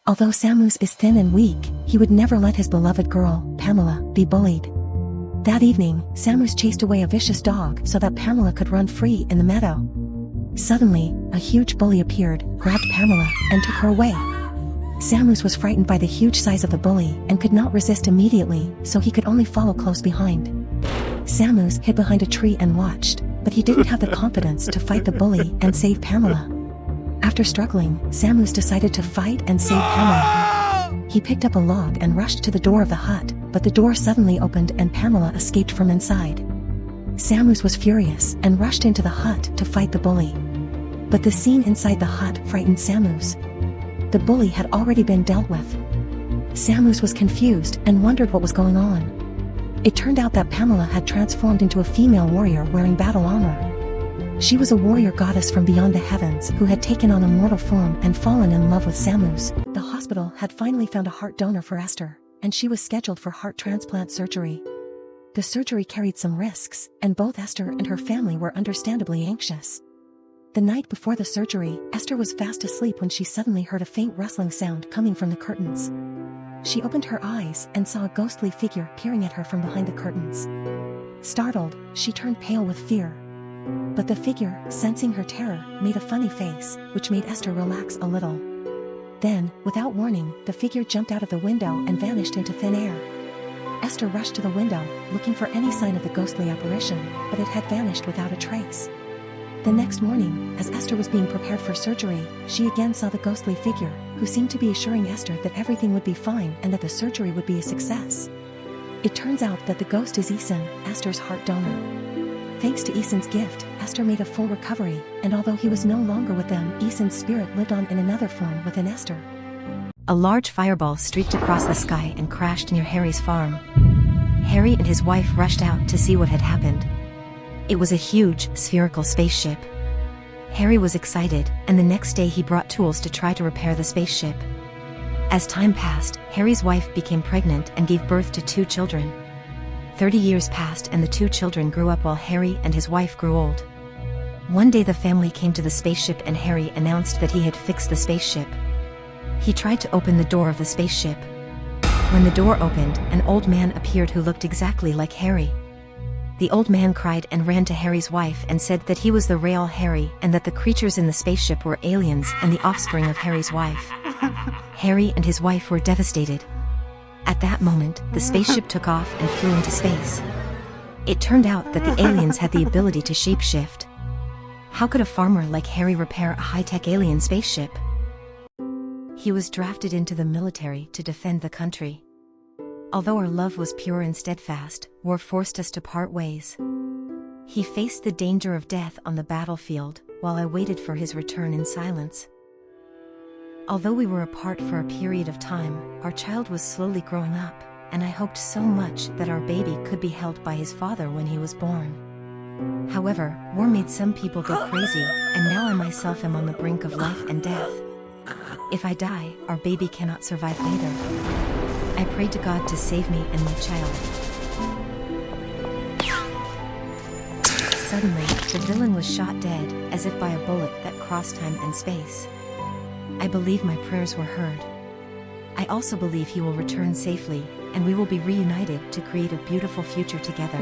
Although Samus is thin and weak, he would never let his beloved girl, Pamela, be bullied. That evening, Samus chased away a vicious dog so that Pamela could run free in the meadow. Suddenly, a huge bully appeared, grabbed Pamela, and took her away. Samus was frightened by the huge size of the bully and could not resist immediately, so he could only follow close behind. Samus hid behind a tree and watched, but he didn't have the confidence to fight the bully and save Pamela. After struggling, Samus decided to fight and save Pamela. He picked up a log and rushed to the door of the hut, but the door suddenly opened and Pamela escaped from inside. Samus was furious and rushed into the hut to fight the bully. But the scene inside the hut frightened Samus. The bully had already been dealt with. Samus was confused and wondered what was going on. It turned out that Pamela had transformed into a female warrior wearing battle armor. She was a warrior goddess from beyond the heavens who had taken on a mortal form and fallen in love with Samus. The hospital had finally found a heart donor for Esther, and she was scheduled for heart transplant surgery. The surgery carried some risks, and both Esther and her family were understandably anxious. The night before the surgery, Esther was fast asleep when she suddenly heard a faint rustling sound coming from the curtains. She opened her eyes and saw a ghostly figure peering at her from behind the curtains. Startled, she turned pale with fear. But the figure, sensing her terror, made a funny face, which made Esther relax a little. Then, without warning, the figure jumped out of the window and vanished into thin air. Esther rushed to the window, looking for any sign of the ghostly apparition, but it had vanished without a trace. The next morning, as Esther was being prepared for surgery, she again saw the ghostly figure, who seemed to be assuring Esther that everything would be fine and that the surgery would be a success. It turns out that the ghost is Ethan, Esther's heart donor. Thanks to Ethan's gift, Esther made a full recovery, and although he was no longer with them, Ethan's spirit lived on in another form within Esther. A large fireball streaked across the sky and crashed near Harry's farm. Harry and his wife rushed out to see what had happened. It was a huge, spherical spaceship. Harry was excited, and the next day he brought tools to try to repair the spaceship. As time passed, Harry's wife became pregnant and gave birth to 2 children. 30 years passed and the 2 children grew up while Harry and his wife grew old. One day the family came to the spaceship and Harry announced that he had fixed the spaceship. He tried to open the door of the spaceship. When the door opened, an old man appeared who looked exactly like Harry. The old man cried and ran to Harry's wife and said that he was the real Harry and that the creatures in the spaceship were aliens and the offspring of Harry's wife. Harry and his wife were devastated. At that moment, the spaceship took off and flew into space. It turned out that the aliens had the ability to shapeshift. How could a farmer like Harry repair a high-tech alien spaceship? He was drafted into the military to defend the country. Although our love was pure and steadfast, war forced us to part ways. He faced the danger of death on the battlefield, while I waited for his return in silence. Although we were apart for a period of time, our child was slowly growing up, and I hoped so much that our baby could be held by his father when he was born. However, war made some people go crazy, and now I myself am on the brink of life and death. If I die, our baby cannot survive either. I prayed to God to save me and my child. Suddenly, the villain was shot dead, as if by a bullet that crossed time and space. I believe my prayers were heard. I also believe he will return safely, and we will be reunited to create a beautiful future together.